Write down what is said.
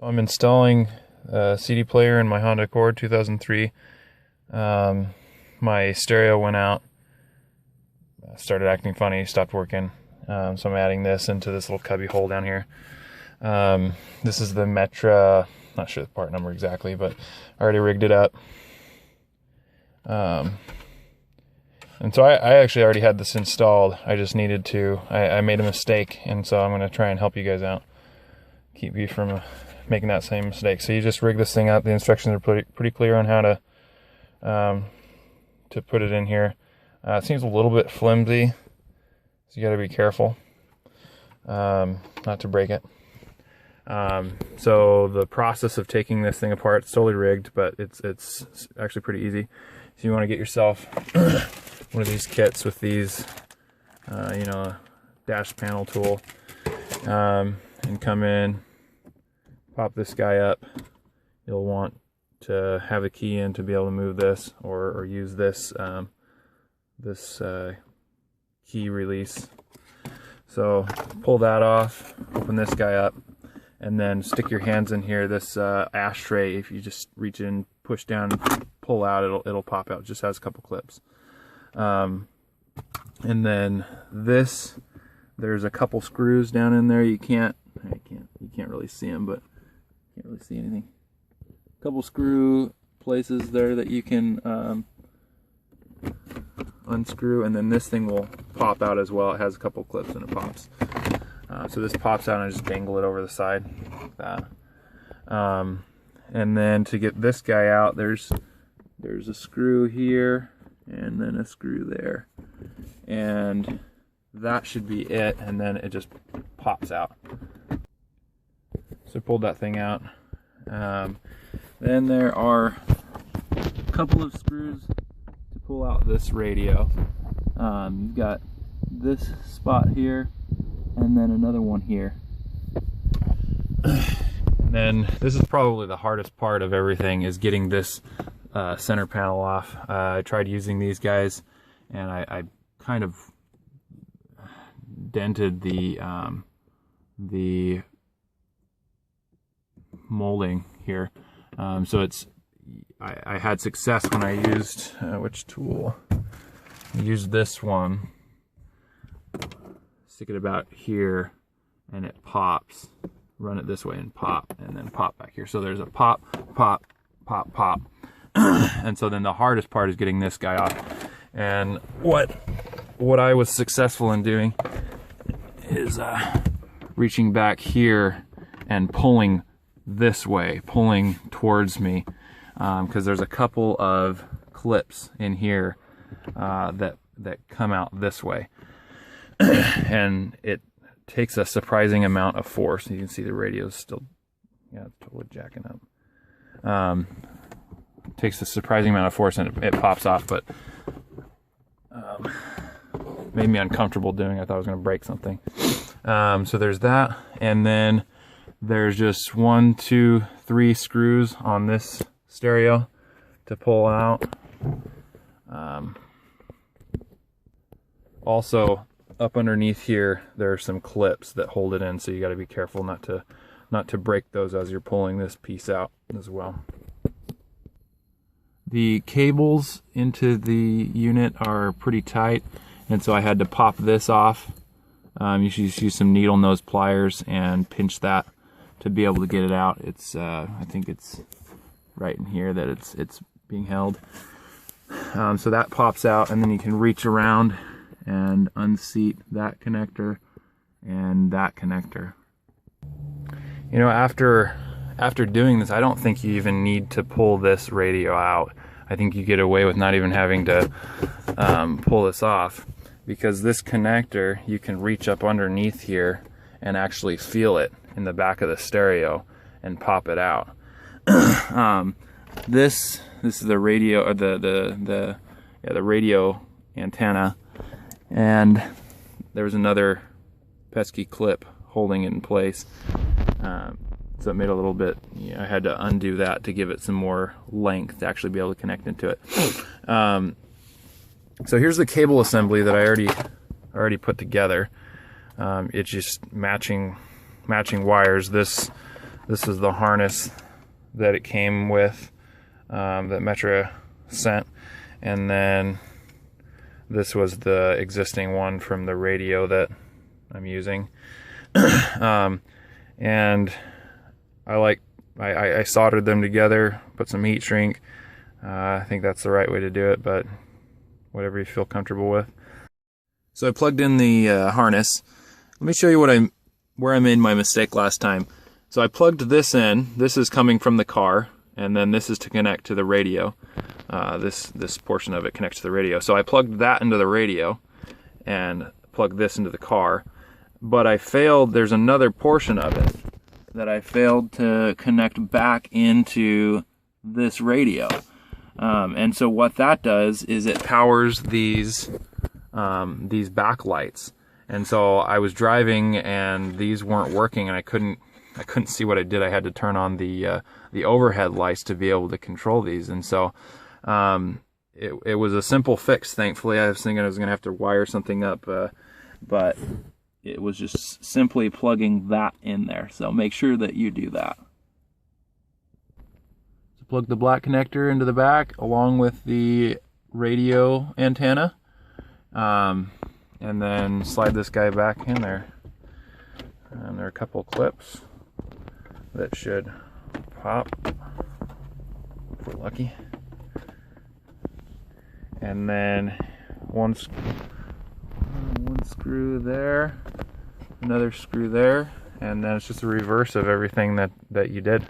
I'm installing a CD player in my Honda Accord 2003. My stereo went out, started acting funny, stopped working. So I'm adding this into this little cubby hole down here. This is the Metra, not sure the part number exactly, but I already rigged it up. And so I actually already had this installed. I just needed to, I made a mistake, and so I'm going to try and help you guys out. Keep you from making that same mistake. So you just rig this thing up. The instructions are pretty clear on how to put it in here. It seems a little bit flimsy, so you got to be careful not to break it. So the process of taking this thing apart, it's totally rigged, but it's actually pretty easy. So you want to get yourself one of these kits with these, dash panel tool, and come in, pop this guy up. You'll want to have a key in to be able to move this, or use this key release. So pull that off, open this guy up, and then stick your hands in here. This ashtray, if you just reach in, push down, pull out, it'll pop out. It just has a couple clips. And then this, there's a couple screws down in there. You can't really see them, but can't really see anything. A couple screw places there that you can unscrew, and then this thing will pop out as well. It has a couple clips and it pops. So this pops out, and I just dangle it over the side like that. And then to get this guy out, there's a screw here and then a screw there, and that should be it, and then it just pops out. So I pulled that thing out. Then there are a couple of screws to pull out this radio. You've got this spot here, and then another one here. And then this is probably the hardest part of everything, is getting this center panel off. I tried using these guys, and I kind of dented the molding here. So I had success when I used which tool? I used this one. Stick it about here, and it pops. Run it this way and pop, and then pop back here. So there's a pop, pop, pop, pop. And so then the hardest part is getting this guy off. And what I was successful in doing is reaching back here and pulling this way, pulling towards me, because there's a couple of clips in here that come out this way. And it takes a surprising amount of force. You can see the radio's still, yeah, it's totally jacking up. It takes a surprising amount of force, and it pops off, but made me uncomfortable doing it. I thought I was going to break something. So there's that, and then there's just 1, 2, 3 screws on this stereo to pull out. Also, up underneath here, there are some clips that hold it in, so you got to be careful not to break those as you're pulling this piece out as well. The cables into the unit are pretty tight, and so I had to pop this off. You should just use some needle nose pliers and pinch that to be able to get it out. It's I think it's right in here that it's being held. So that pops out, and then you can reach around and unseat that connector and that connector. You know, after doing this, I don't think you even need to pull this radio out. I think you get away with not even having to pull this off, because this connector, you can reach up underneath here and actually feel it in the back of the stereo and pop it out. This is the radio, or the radio antenna, and there was another pesky clip holding it in place. So it made a little bit, I had to undo that to give it some more length to actually be able to connect into it. So here's the cable assembly that I already put together. It's just matching wires. This This is the harness that it came with, that Metra sent, and then this was the existing one from the radio that I'm using. And I soldered them together, put some heat shrink. I think that's the right way to do it, but whatever you feel comfortable with. So I plugged in the harness. Let me show you where I made my mistake last time. So I plugged this in. This is coming from the car, and then this is to connect to the radio. This portion of it connects to the radio. So I plugged that into the radio and plugged this into the car. But I failed, there's another portion of it that I failed to connect back into this radio. And so what that does is it powers these backlights. And so I was driving and these weren't working, and I couldn't see what I did. I had to turn on the overhead lights to be able to control these. And so it was a simple fix, thankfully. I was thinking I was going to have to wire something up, but it was just simply plugging that in there. So make sure that you do that. So plug the black connector into the back along with the radio antenna, and then slide this guy back in there. And there are a couple clips that should pop if we're lucky. And then one screw there, another screw there, and then it's just a reverse of everything that you did.